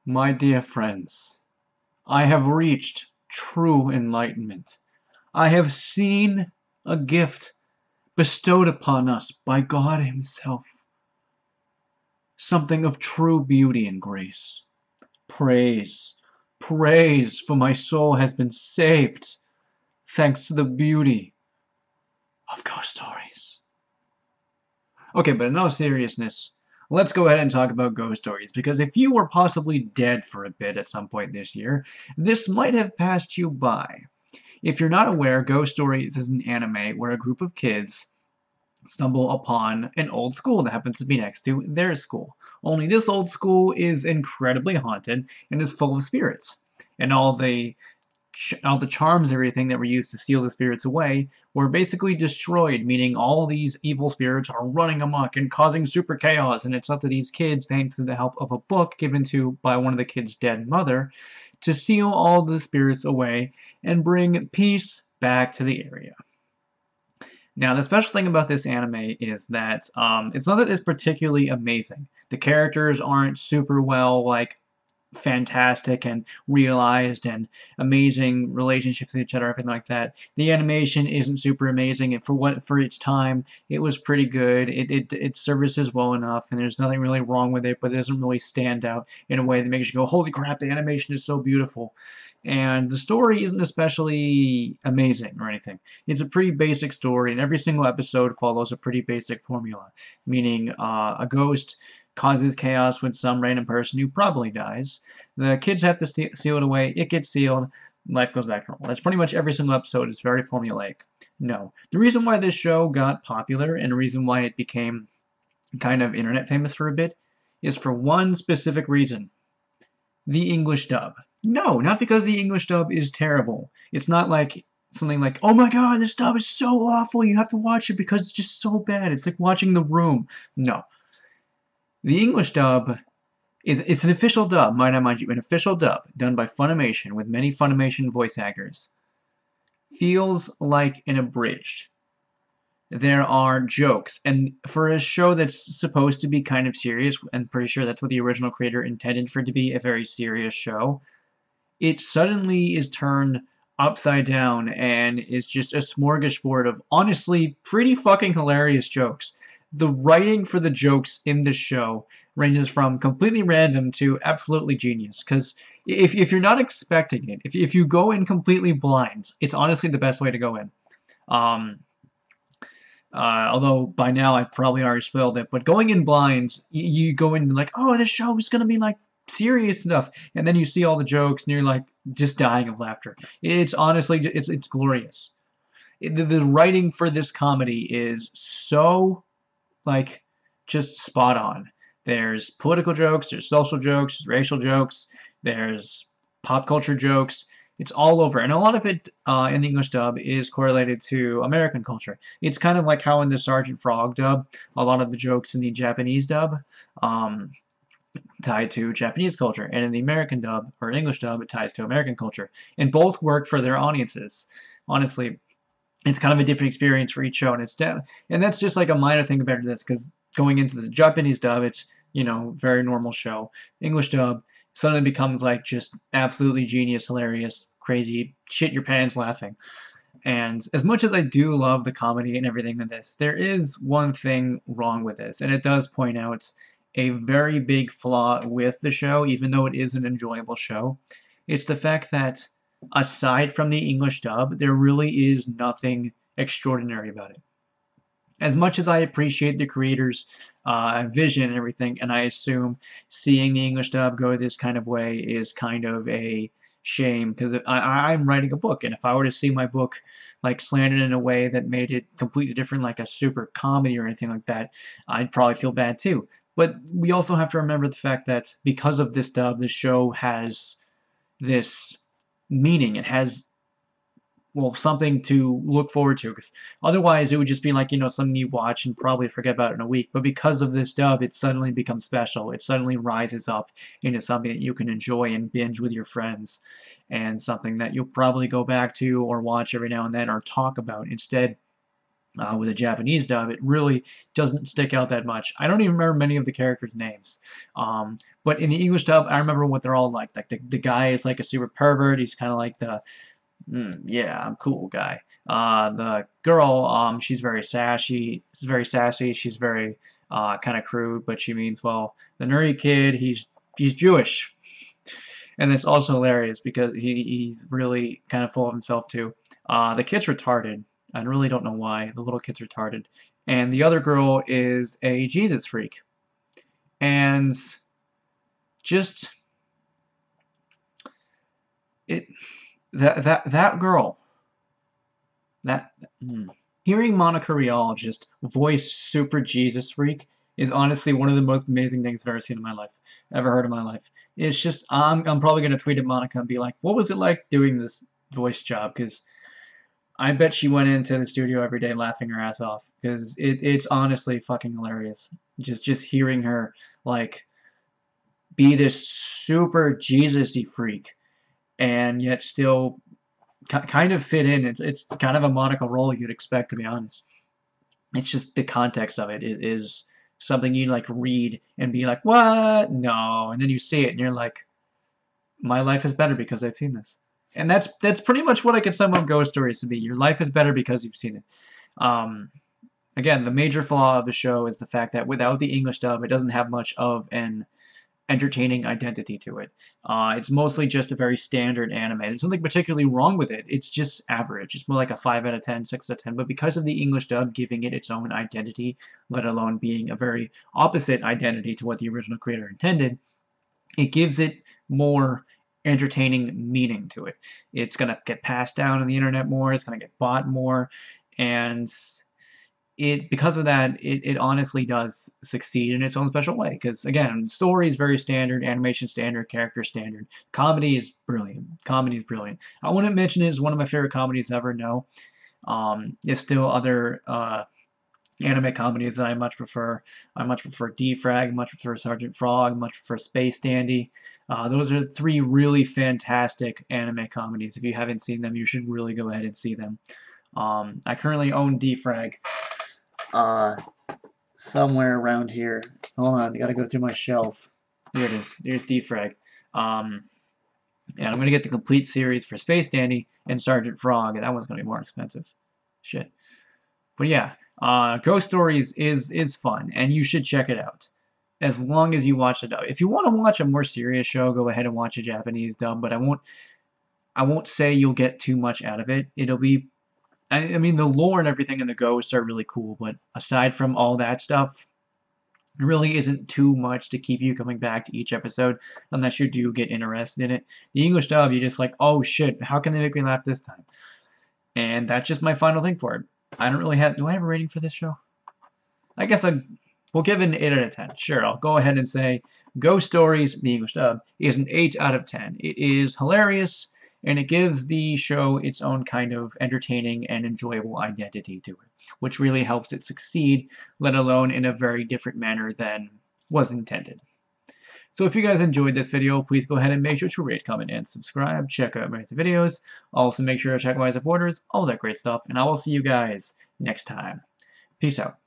My dear friends, I have reached true enlightenment. I have seen a gift bestowed upon us by God Himself, something of true beauty and grace. Praise, praise, for my soul has been saved, thanks to the beauty of ghost stories. Okay, but in all seriousness, let's go ahead and talk about ghost stories, because if you were possibly dead for a bit at some point this year, this might have passed you by. If you're not aware, Ghost Stories is an anime where a group of kids stumble upon an old school that happens to be next to their school. Only this old school is incredibly haunted and is full of spirits. And all the charms, everything that were used to steal the spirits away, were basically destroyed, meaning all these evil spirits are running amok and causing super chaos, and it's up to these kids, thanks to the help of a book given to by one of the kids' dead mother, to seal all the spirits away and bring peace back to the area. Now, the special thing about this anime is that it's not that it's particularly amazing. The characters aren't super well, fantastic and realized and amazing relationships with each other, everything like that. The animation isn't super amazing, and for its time, it was pretty good. It services well enough, and there's nothing really wrong with it, but it doesn't really stand out in a way that makes you go, "Holy crap! The animation is so beautiful." And the story isn't especially amazing or anything. It's a pretty basic story, and every single episode follows a pretty basic formula, meaning a ghost causes chaos with some random person who probably dies. The kids have to seal it away. It gets sealed. Life goes back to normal. That's pretty much every single episode. It's very formulaic. No. The reason why this show got popular and the reason why it became kind of internet famous for a bit is for one specific reason. The English dub. No, not because the English dub is terrible. It's not like something like, "Oh my god, this dub is so awful, you have to watch it because it's just so bad. It's like watching The Room." No. The English dub it's an official dub, might I mind you, an official dub done by Funimation with many Funimation voice actors. Feels like an abridged. There are jokes, and for a show that's supposed to be kind of serious, and pretty sure that's what the original creator intended for it to be, a very serious show, it suddenly is turned upside down and is just a smorgasbord of honestly pretty fucking hilarious jokes. The writing for the jokes in this show ranges from completely random to absolutely genius. Because if you're not expecting it, if you go in completely blind, it's honestly the best way to go in. Um, Although by now I probably already spoiled it, but going in blind, you go in like, "Oh, this show is gonna be like serious stuff," and then you see all the jokes and you're like just dying of laughter. It's honestly it's glorious. The writing for this comedy is so like just spot on. There's political jokes, there's social jokes, there's racial jokes, there's pop culture jokes. It's all over, and a lot of it in the English dub is correlated to American culture. It's kind of like how in the Sergeant Frog dub, a lot of the jokes in the Japanese dub um, tied to Japanese culture, and in the American dub or English dub, it ties to American culture. And both work for their audiences. Honestly, it's kind of a different experience for each show, and and that's just like a minor thing about this, because going into the Japanese dub, it's very normal show. English dub suddenly becomes like just absolutely genius, hilarious, crazy, shit your pants laughing. And as much as I do love the comedy and everything in this, there is one thing wrong with this, and it does point out a very big flaw with the show, even though it is an enjoyable show. It's the fact that aside from the English dub, there really is nothing extraordinary about it. As much as I appreciate the creator's vision and everything, and I assume seeing the English dub go this kind of way is kind of a shame, because I'm writing a book, and if I were to see my book like slanted in a way that made it completely different, like a super comedy or anything like that, I'd probably feel bad too. But we also have to remember the fact that because of this dub, the show has this meaning. It has, well, something to look forward to, because otherwise it would just be like, something you watch and probably forget about it in a week. But because of this dub, it suddenly becomes special. It suddenly rises up into something that you can enjoy and binge with your friends, and something that you'll probably go back to or watch every now and then or talk about. Instead, with a Japanese dub, it really doesn't stick out that much. I don't even remember many of the characters' names. But in the English dub, I remember what they're all like. Like the guy is like a super pervert. He's kind of like the, yeah, I'm cool guy. The girl, she's very sassy. She's very sassy. She's very kind of crude, but she means well. The nerdy kid, he's Jewish, and it's also hilarious because he's really kind of full of himself too. The kid's retarded. I really don't know why. The little kid's retarded. And the other girl is a Jesus freak. And just it that girl, that hearing Monica Rial just voice super Jesus freak is honestly one of the most amazing things I've ever seen in my life, ever heard in my life. It's just I'm probably gonna tweet at Monica and be like, what was it like doing this voice job? Because I bet she went into the studio every day laughing her ass off because it's honestly fucking hilarious. Just hearing her like be this super Jesus-y freak and yet still kind of fit in. It's kind of a Monica role you'd expect, to be honest. It's just the context of it is something you like read and be like, what? No, and then you see it and you're like, my life is better because I've seen this. And that's pretty much what I could sum up Ghost Stories to be. Your life is better because you've seen it. Again, the major flaw of the show is the fact that without the English dub, it doesn't have much of an entertaining identity to it. It's mostly just a very standard anime. There's nothing particularly wrong with it. It's just average. It's more like a 5 out of 10, 6 out of 10. But because of the English dub giving it its own identity, let alone being a very opposite identity to what the original creator intended, it gives it more entertaining meaning to it. It's going to get passed down on the internet more. It's going to get bought more. And because of that, it honestly does succeed in its own special way. Because again, story is very standard, animation standard, character standard. Comedy is brilliant. Comedy is brilliant. I wouldn't mention it as one of my favorite comedies ever. No, there's still other anime comedies that I much prefer. I much prefer Defrag, much prefer Sergeant Frog, much prefer Space Dandy. Those are three really fantastic anime comedies. If you haven't seen them, you should really go ahead and see them. I currently own Defrag somewhere around here. Hold on, I gotta go through my shelf. Here it is. Here's Defrag. And I'm gonna get the complete series for Space Dandy and Sergeant Frog. That one's gonna be more expensive. Shit. But yeah, Ghost Stories is fun, and you should check it out. As long as you watch the dub. If you want to watch a more serious show, go ahead and watch a Japanese dub. But I won't say you'll get too much out of it. It'll be, I mean, the lore and everything in the ghosts are really cool. But aside from all that stuff, it really isn't too much to keep you coming back to each episode unless you do get interested in it. The English dub, you're just like, oh shit, how can they make me laugh this time? And that's just my final thing for it. I don't really have. Do I have a rating for this show? I guess we'll give it an 8 out of 10. Sure, I'll go ahead and say Ghost Stories, the English dub, is an 8 out of 10. It is hilarious, and it gives the show its own kind of entertaining and enjoyable identity to it, which really helps it succeed, let alone in a very different manner than was intended. So if you guys enjoyed this video, please go ahead and make sure to rate, comment, and subscribe. Check out my other videos. Also make sure to check out my supporters, all that great stuff, and I will see you guys next time. Peace out.